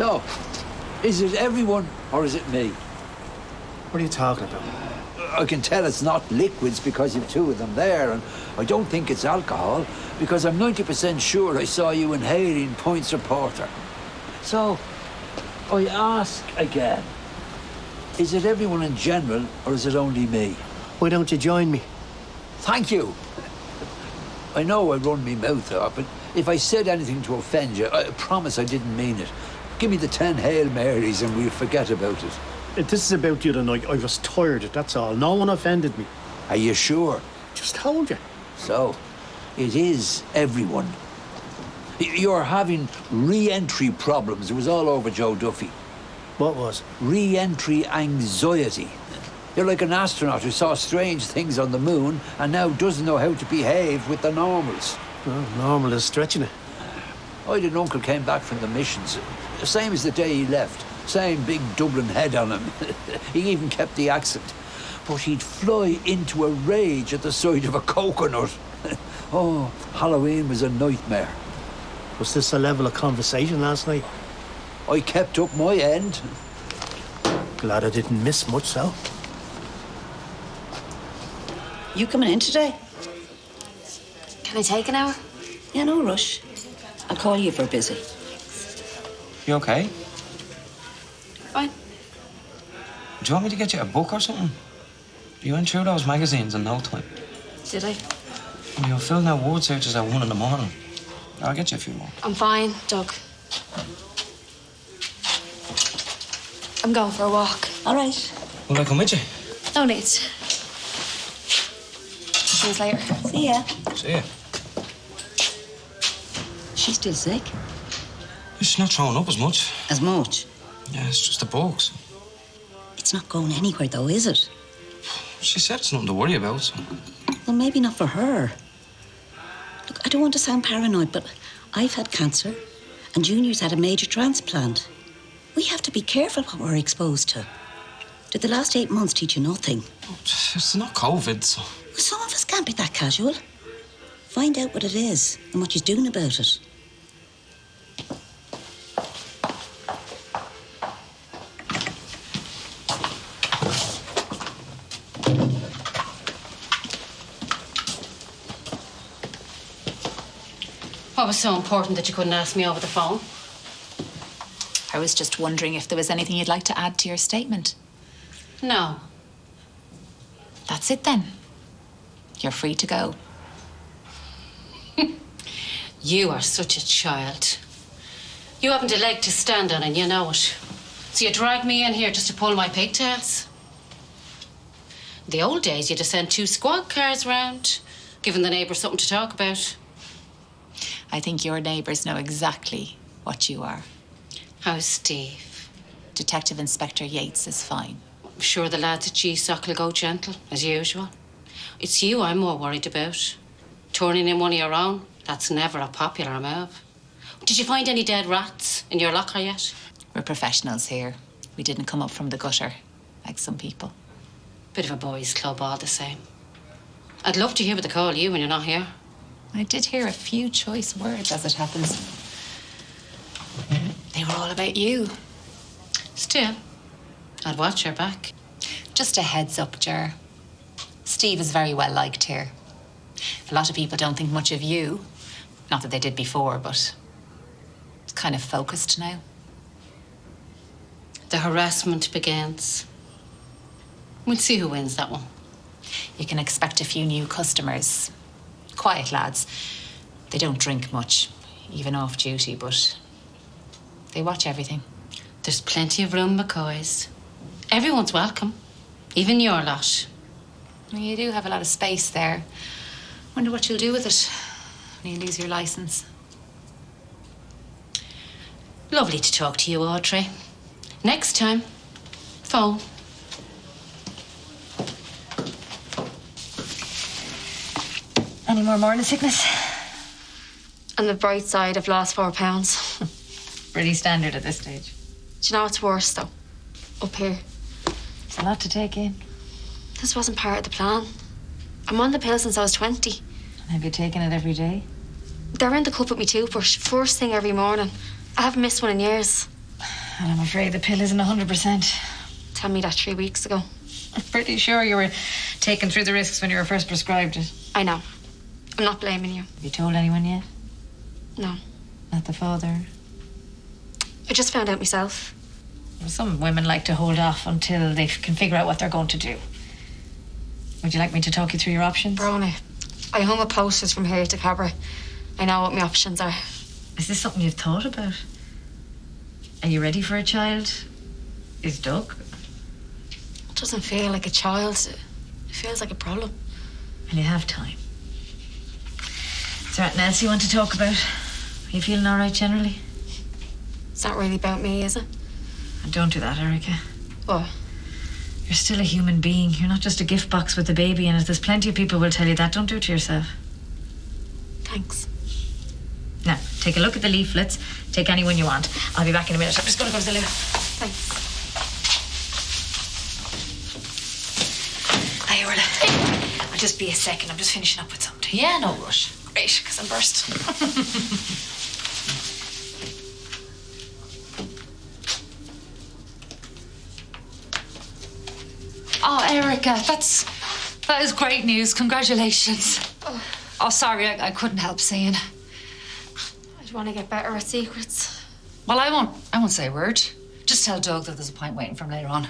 So, is it everyone or is it me? What are you talking about? I can tell it's not liquids because you've two of them there, and I don't think it's alcohol because I'm 90% sure I saw you inhaling Points of Porter. So, I ask again, is it everyone in general or is it only me? Why don't you join me? Thank you. I know I run me mouth off, but if I said anything to offend you, I promise I didn't mean it. Give me the 10 Hail Marys and we'll forget about it. If this is about the other night, I was tired, that's all. No one offended me. Are you sure? Just told you. So, it is everyone. You're having re-entry problems. It was all over Joe Duffy. What was? Re-entry anxiety. You're like an astronaut who saw strange things on the moon and now doesn't know how to behave with the normals. Well, normal is stretching it. I had an uncle came back from the missions. Same as the day he left. Same big Dublin head on him. He even kept the accent. But he'd fly into a rage at the sight of a coconut. Oh, Halloween was a nightmare. Was this a level of conversation last night? I kept up my end. Glad I didn't miss much, though. You coming in today? Can I take an hour? Yeah, no rush. I'll call you if we're busy. You okay? Fine. Do you want me to get you a book or something? You went through those magazines in no time. Did I? You were filling out word searches at 1 in the morning. I'll get you a few more. I'm fine, Doug. I'm going for a walk. All right. Will I come with you? No need. See you later. See ya. See ya. She's still sick? She's not throwing up as much. As much? Yeah, it's just the bugs. It's not going anywhere, though, is it? She said it's nothing to worry about, so... Well, maybe not for her. Look, I don't want to sound paranoid, but I've had cancer, and Junior's had a major transplant. We have to be careful what we're exposed to. Did the last 8 months teach you nothing? It's not COVID, so... Well, some of us can't be that casual. Find out what it is and what she's doing about it. What was so important that you couldn't ask me over the phone? I was just wondering if there was anything you'd like to add to your statement. No. That's it then. You're free to go. You are such a child. You haven't a leg to stand on and you know it. So you drag me in here just to pull my pigtails? The old days, you'd have sent 2 squad cars round, giving the neighbours something to talk about. I think your neighbours know exactly what you are. How's Steve? Detective Inspector Yates is fine. I'm sure the lads at GSOC will go gentle, as usual. It's you I'm more worried about. Turning in one of your own, that's never a popular move. Did you find any dead rats in your locker yet? We're professionals here. We didn't come up from the gutter, like some people. Bit of a boys' club all the same. I'd love to hear what they call you when you're not here. I did hear a few choice words, as it happens. They were all about you. Still, I'd watch your back. Just a heads up, Ger. Steve is very well liked here. A lot of people don't think much of you. Not that they did before, but it's kind of focused now. The harassment begins. We'll see who wins that one. You can expect a few new customers. Quiet lads. They don't drink much, even off duty, but they watch everything. There's plenty of room, McCoys. Everyone's welcome, even your lot. Well, you do have a lot of space there. Wonder what you'll do with it when you lose your license. Lovely to talk to you, Audrey. Next time, phone. Any more morning sickness? On the bright side, I've lost 4 pounds. Pretty standard at this stage. Do you know what's worse, though? Up here. It's a lot to take in. This wasn't part of the plan. I'm on the pill since I was 20. Have you taken it every day? They're in the cup with me toothbrush, first thing every morning. I haven't missed one in years. And I'm afraid the pill isn't 100%. Tell me that 3 weeks ago. I'm pretty sure you were taken through the risks when you were first prescribed it. I know. I'm not blaming you. Have you told anyone yet? No. Not the father? I just found out myself. Well, some women like to hold off until they can figure out what they're going to do. Would you like me to talk you through your options? Brony, I hung up posters from here to Cabra. I know what my options are. Is this something you've thought about? Are you ready for a child? Is Doug? It doesn't feel like a child. It feels like a problem. And you have time. Is there anything else you want to talk about? Are you feeling all right generally? It's not really about me, is it? And don't do that, Erica. What? You're still a human being. You're not just a gift box with a baby in it. There's plenty of people will tell you that. Don't do it to yourself. Thanks. Now, take a look at the leaflets. Take any one you want. I'll be back in a minute. I'm just going to go to the loo. Thanks. Hiya, Orla. I'll just be a second. I'm just finishing up with something. Yeah, no rush. Great, because I'm burst. Oh, Erica, that is great news. Congratulations. Oh, sorry, I couldn't help saying. I'd want to get better at secrets. Well, I won't say a word. Just tell Doug that there's a pint waiting for him later on.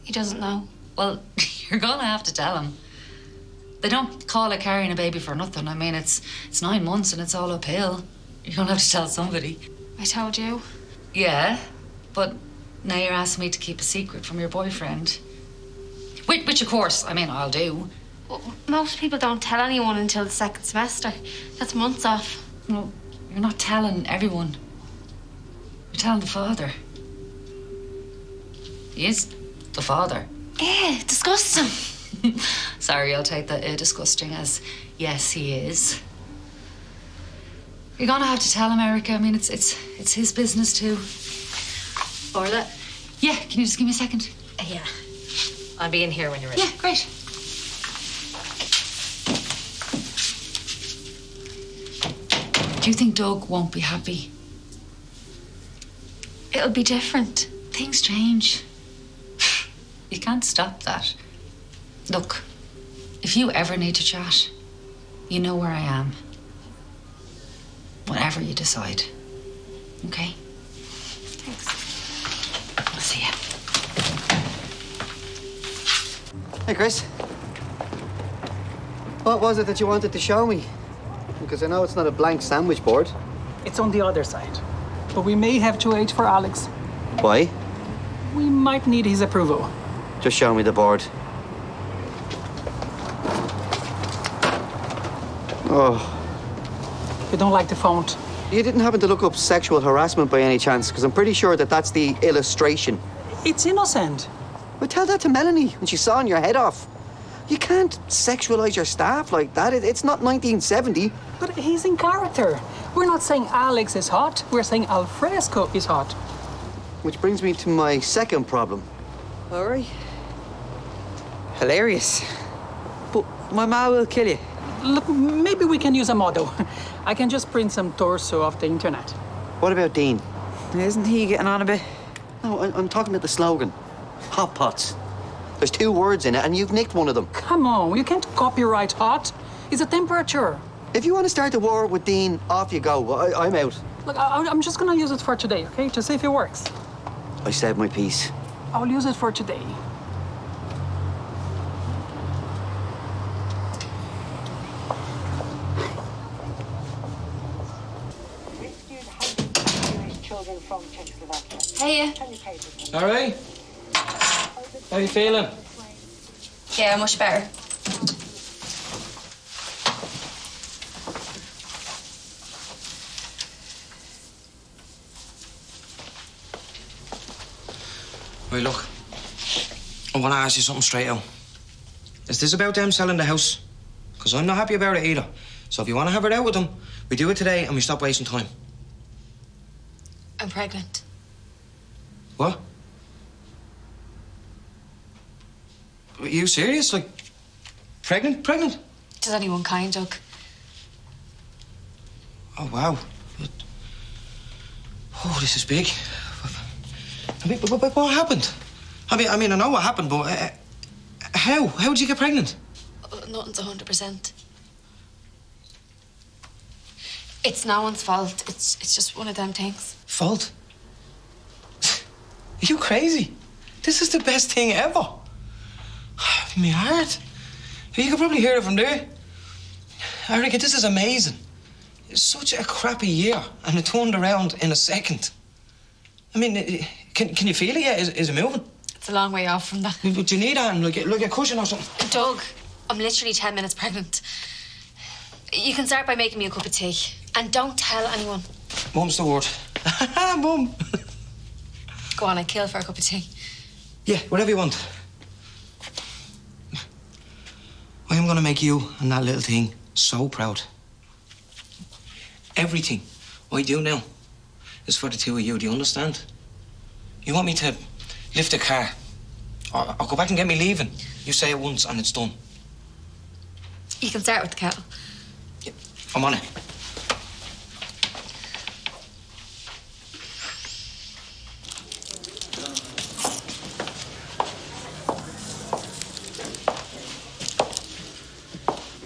He doesn't know. Well, you're gonna have to tell him. They don't call it carrying a baby for nothing. I mean, it's 9 months and it's all uphill. You're gonna have to tell somebody. I told you. Yeah, but now you're asking me to keep a secret from your boyfriend. Which of course, I mean, I'll do. Well, most people don't tell anyone until the second semester. That's months off. No, you're not telling everyone. You're telling the father. He is the father. Yeah, disgusting. Sorry, I'll take that disgusting as yes, he is. You're gonna have to tell him, Erica. I mean, it's his business too. Orla? Yeah, can you just give me a second? Yeah. I'll be in here when you're ready. Yeah, great. Do you think Doug won't be happy? It'll be different. Things change. You can't stop that. Look, if you ever need to chat, you know where I am. Whatever you decide. Okay? Thanks. I'll see you. Hey, Chris. What was it that you wanted to show me? Because I know it's not a blank sandwich board. It's on the other side. But we may have to wait for Alex. Why? We might need his approval. Just show me the board. Oh, You don't like the font? you didn't happen to look up sexual harassment by any chance? Because I'm pretty sure that that's the illustration. It's innocent. Well, tell that to Melanie when she's sawing your head off. You can't sexualize your staff like that. It's not 1970. But he's in character. We're not saying Alex is hot. We're saying Alfresco is hot. Which brings me to my second problem. All right. Hilarious. But my ma will kill you. Look, maybe we can use a model. I can just print some torso off the internet. What about Dean? Isn't he getting on a bit? No, I'm talking about the slogan. Hot pots. There's 2 words in it, and you've nicked one of them. Come on, you can't copyright hot. It's a temperature. If you want to start the war with Dean, off you go. I'm out. Look, I'm just gonna use it for today, okay? To see if it works. I said my piece. I'll use it for today. Hey, All right. How you feeling? yeah, much better. Right, look. I want to ask you something straight out. Is this about them selling the house? Because I'm not happy about it either. So if you want to have it out with them, we do it today and we stop wasting time. I'm pregnant. What? Are you serious? Like, pregnant? Pregnant? Does anyone kind, Doug? Oh, wow. Oh, this is big. But what happened? I mean, I know what happened, but how? How did you get pregnant? Nothing's 100%. It's no one's fault. It's just one of them things. Fault? Are you crazy? This is the best thing ever. My heart. You could probably hear it from there. Erica, this is amazing. It's such a crappy year, and it turned around in a second. I mean, can you feel it yet? Is it moving? It's a long way off from that. But you need that, and like a cushion or something. Doug, I'm literally 10 minutes pregnant. You can start by making me a cup of tea. And don't tell anyone. Mum's the word. Mum. Go on, I'd kill for a cup of tea. Yeah, whatever you want. I am gonna make you and that little thing so proud. Everything I do now is for the two of you, do you understand? You want me to lift a car, or go back and get me leaving. You say it once and it's done. You can start with the kettle. Yeah, I'm on it.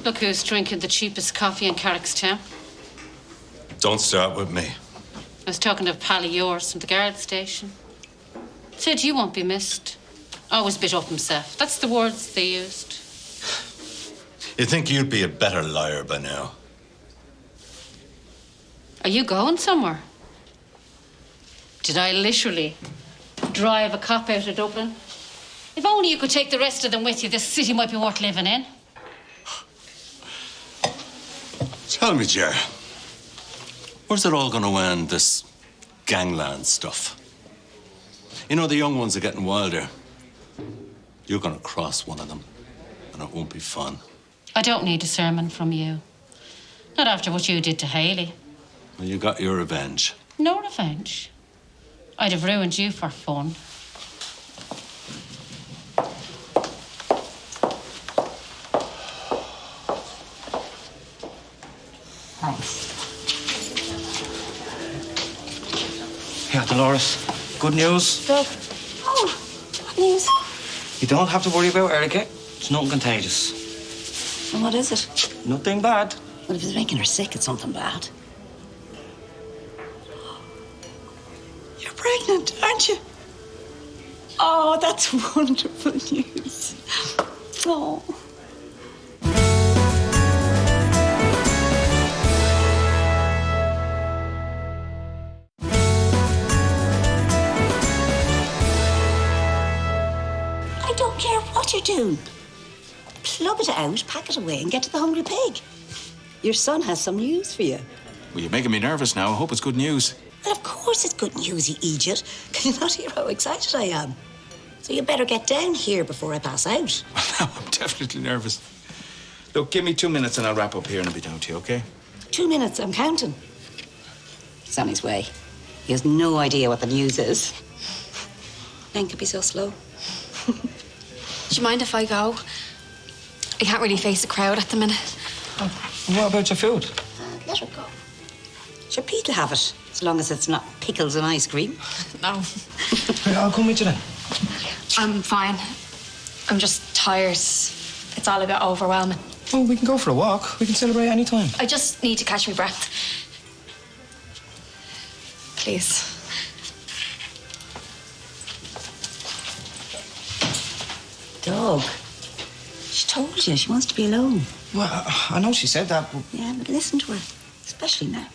Look who's drinking the cheapest coffee in Carrickstown. Don't start with me. I was talking to a pal of yours from the guard station. Said you won't be missed. Always bit up himself. That's the words they used. You think you'd be a better liar by now? Are you going somewhere? Did I literally drive a cop out of Dublin? If only you could take the rest of them with you, this city might be worth living in. Tell me, Ger, where's it all going to end, this gangland stuff? You know, the young ones are getting wilder. You're going to cross one of them, and it won't be fun. I don't need a sermon from you. Not after what you did to Hayley. Well, you got your revenge. No revenge. I'd have ruined you for fun. Yeah, Dolores. Good news. Doug. Oh, what news? You don't have to worry about Erica. It's nothing contagious. And what is it? Nothing bad. Well, if it's making her sick, it's something bad. You're pregnant, aren't you? Oh, that's wonderful news. Oh. I don't care what you're doing. Plug it out, pack it away, and get to the Hungry Pig. Your son has some news for you. Well, you're making me nervous now. I hope it's good news. Well, of course it's good news, you idiot. Can you not hear how excited I am? So you better get down here before I pass out. Well, now I'm definitely nervous. Look, give me 2 minutes and I'll wrap up here and I'll be down to you, okay? 2 minutes, I'm counting. He's on his way. He has no idea what the news is. Men can be so slow. Do you mind if I go? I can't really face the crowd at the minute. What about your food? Let her go. Sure, Pete'll have it, as long as it's not pickles and ice cream. No. I'll come with you then. I'm fine. I'm just tired. It's all a bit overwhelming. Well, we can go for a walk. We can celebrate any time. I just need to catch my breath. Please. Doug, she told you she wants to be alone. Well, I know she said that, but... Yeah, but listen to her, especially now.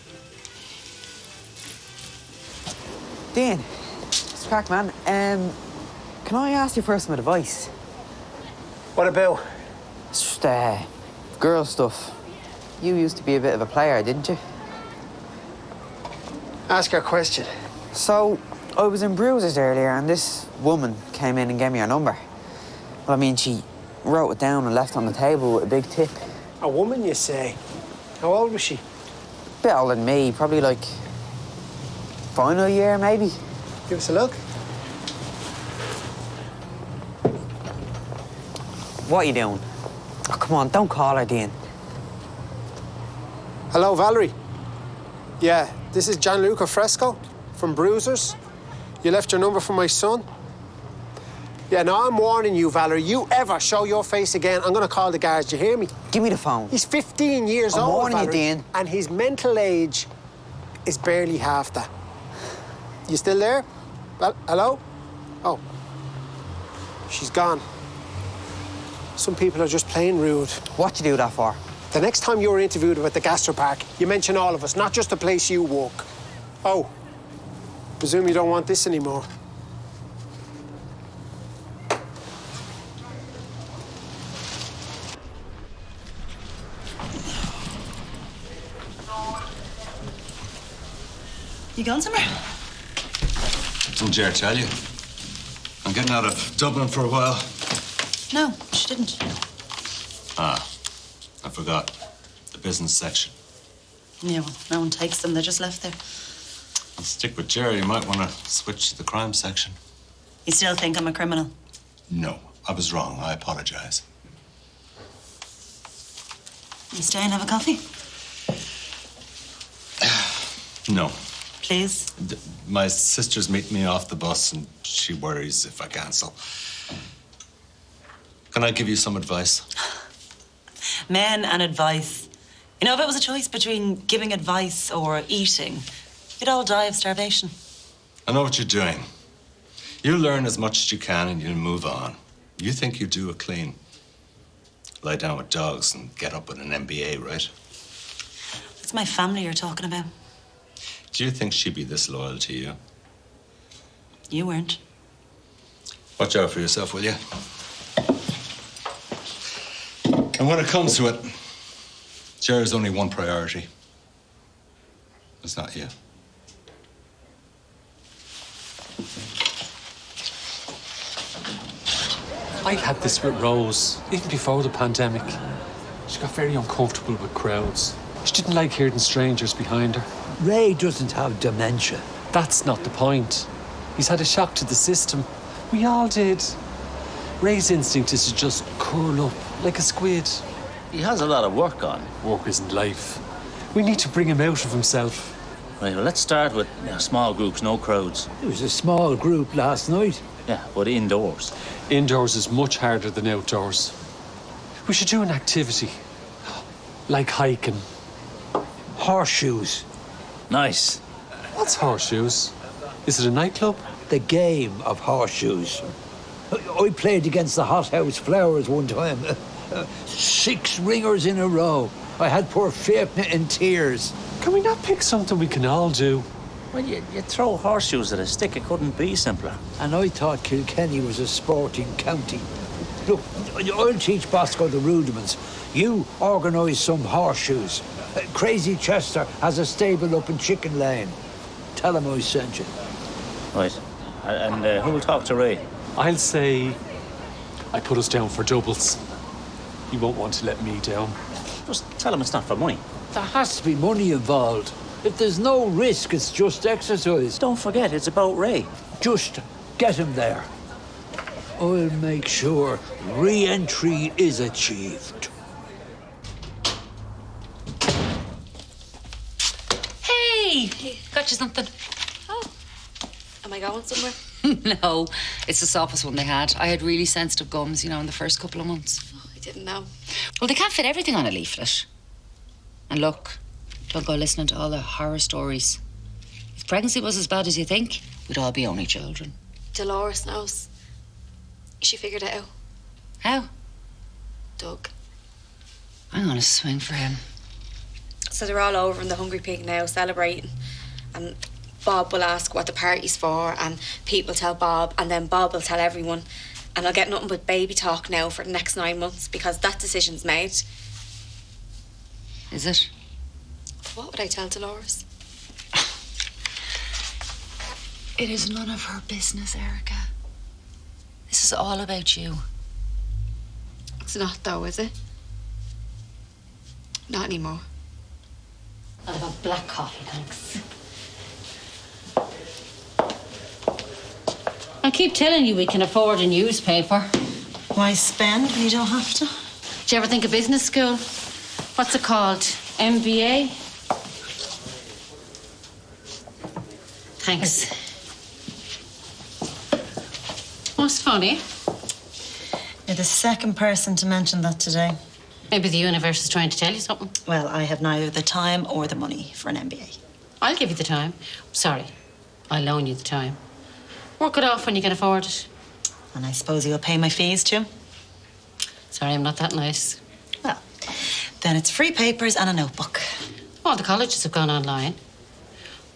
Dean, it's crack, man. Can I ask you for some advice? What about? It's just, girl stuff. You used to be a bit of a player, didn't you? Ask her a question. So, I was in Bruises earlier and this woman came in and gave me her number. Well, I mean, she wrote it down and left it on the table with a big tip. A woman, you say? How old was she? Bit older than me, probably like final year, maybe. Give us a look. What are you doing? Oh, come on, don't call her, Dean. Hello, Valerie. Yeah, this is Gianluca Fresco from Bruisers. You left your number for my son? Yeah, now I'm warning you, Valerie. You ever show your face again, I'm gonna call the guards. You hear me? Give me the phone. He's 15 years I'm old, warning you, Valerie, Dean. and his mental age is barely half that. You still there? Well, hello? Oh. She's gone. Some people are just plain rude. What you do that for? The next time you're interviewed about the Gastro Park, you mention all of us, not just the place you work. Oh, presume you don't want this anymore. You going somewhere? Didn't Ger tell you? I'm getting out of Dublin for a while. No, she didn't. Ah, I forgot. The business section. Yeah, well, no one takes them. They're just left there. I'll stick with Ger. You might want to switch to the crime section. You still think I'm a criminal? No, I was wrong. I apologize. You stay and have a coffee? No. Please? My sister's meeting me off the bus and she worries if I cancel. Can I give you some advice? Men and advice. You know, if it was a choice between giving advice or eating, you'd all die of starvation. I know what you're doing. You learn as much as you can and you'll move on. You think you do it clean. Lie down with dogs and get up with an MBA, right? It's my family you're talking about. Do you think she'd be this loyal to you? You weren't. Watch out for yourself, will you? And when it comes to it, Ger's only one priority. It's not you. I had this with Rose, even before the pandemic. She got very uncomfortable with crowds. She didn't like hearing strangers behind her. Ray doesn't have dementia. That's not the point. He's had a shock to the system. We all did. Ray's instinct is to just curl up like a squid. He has a lot of work on. Work isn't life. We need to bring him out of himself. Right, well, let's start with small groups, no crowds. It was a small group last night. Yeah, but indoors. Indoors is much harder than outdoors. We should do an activity, like hiking. Horseshoes. Nice. What's horseshoes? Is it a nightclub? The game of horseshoes. I played against the Hothouse Flowers one time. 6 ringers in a row. I had poor Fiona in tears. Can we not pick something we can all do? Well, you throw horseshoes at a stick. It couldn't be simpler. And I thought Kilkenny was a sporting county. Look, I'll teach Bosco the rudiments. You organise some horseshoes. Crazy Chester has a stable up in Chicken Lane. Tell him I sent you. Right. And who will talk to Ray? I'll say I put us down for doubles. You won't want to let me down. Just tell him it's not for money. There has to be money involved. If there's no risk, it's just exercise. Don't forget, it's about Ray. Just get him there. I'll make sure re-entry is achieved. Hey! Got you something. Oh. Am I going somewhere? No, it's the softest one they had. I had really sensitive gums, in the first couple of months. Oh, I didn't know. Well, they can't fit everything on a leaflet. And look, don't go listening to all the horror stories. If pregnancy was as bad as you think, we'd all be only children. Dolores knows. She figured it out. How? Doug. I'm gonna swing for him. So they're all over in the Hungry Pig now, celebrating. And Bob will ask what the party's for, and Pete will tell Bob, and then Bob will tell everyone. And I'll get nothing but baby talk now for the next 9 months, because that decision's made. Is it? What would I tell Dolores? It is none of her business, Erica. This is all about you. It's not, though, is it? Not anymore. I'll have a black coffee, thanks. I keep telling you we can afford a newspaper. Why spend when you don't have to? Did you ever think of business school? What's it called? MBA? Thanks. What's funny? You're the second person to mention that today. Maybe the universe is trying to tell you something. Well, I have neither the time or the money for an MBA. I'll give you the time. Sorry, I'll loan you the time. Work it off when you can afford it. And I suppose you'll pay my fees too? Sorry, I'm not that nice. Well, then it's free papers and a notebook. All the colleges have gone online.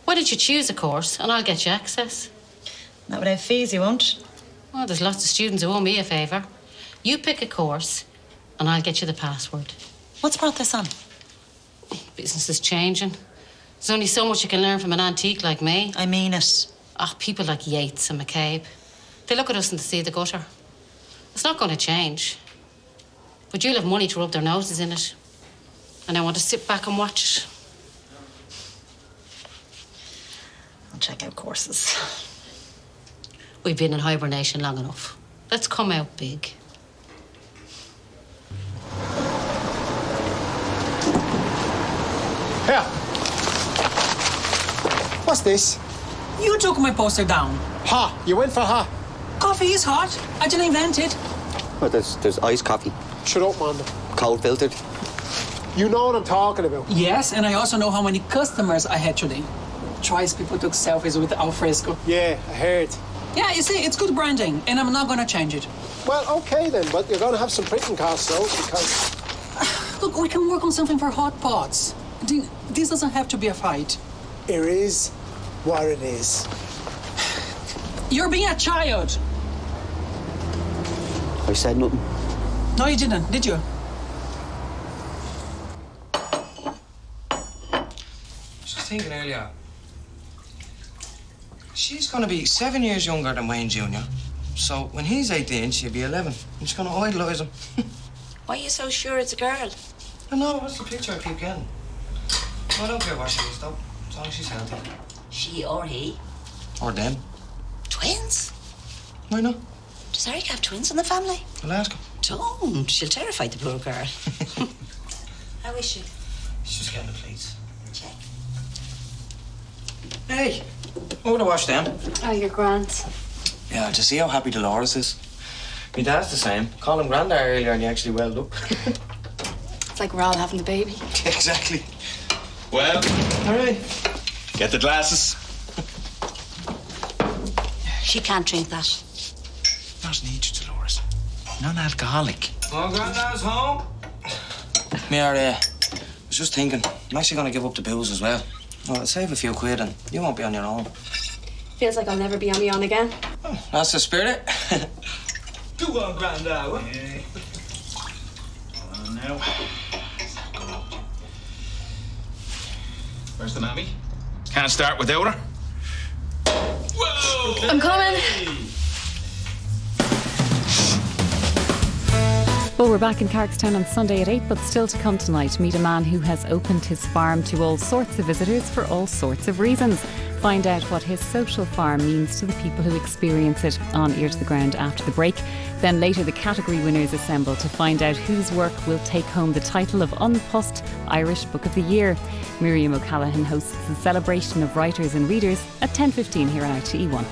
Why don't you choose a course and I'll get you access? Not without fees, you won't. Well, there's lots of students who owe me a favour. You pick a course and I'll get you the password. What's brought this on? Business is changing. There's only so much you can learn from an antique like me. I mean it. People like Yates and McCabe. They look at us and they see the gutter. It's not going to change. But you'll have money to rub their noses in it. And I want to sit back and watch it. I'll check out courses. We've been in hibernation long enough. Let's come out big. Here. What's this? You took my poster down. Hot. You went for hot. Coffee is hot. I didn't invent it. Well, there's iced coffee. Shut up, man. Cold filtered. You know what I'm talking about. Yes, and I also know how many customers I had today. Twice people took selfies with alfresco. Yeah, I heard. Yeah, you see, it's good branding, and I'm not gonna change it. Well, okay then, but you're gonna have some printing costs though, because... Look, we can work on something for hot pots. This doesn't have to be a fight. It is what it is. You're being a child. I said nothing. No, you didn't, did you? Just thinking earlier. She's going to be 7 years younger than Wayne Jr. So when he's 18, she'll be 11. I'm just going to idolise him. Why are you so sure it's a girl? I know, what's the picture I keep getting? I don't care what she is, though. As long as she's healthy. She or he? Or them. Twins? Why not? Does Eric have twins in the family? I'll ask him. Don't. She'll terrify the poor girl. How is she? She's just getting the plates. Check. Hey, I would have washed them. Oh, you're grand. Yeah, to see how happy Dolores is. My dad's the same. Called him Grandad earlier and he actually welled up. It's like we're all having the baby. Exactly. Well, all right. Get the glasses. She can't drink that. Doesn't need you, Dolores. Non-alcoholic. Oh, Grandad's home. I was just thinking, I'm actually going to give up the booze as well. Well, I'll save a few quid and you won't be on your own. Feels like I'll never be on my own again. Oh, that's the spirit. Go on, Grandad. Okay. On now. Where's the mammy? Can't start without her. Whoa! I'm coming. Well, we're back in Carrickstown on Sunday at 8, but still to come tonight, meet a man who has opened his farm to all sorts of visitors for all sorts of reasons. Find out what his social farm means to the people who experience it on Ear to the Ground after the break. Then later the category winners assemble to find out whose work will take home the title of Unpost Irish Book of the Year. Miriam O'Callaghan hosts the celebration of writers and readers at 10:15 here on RTE1.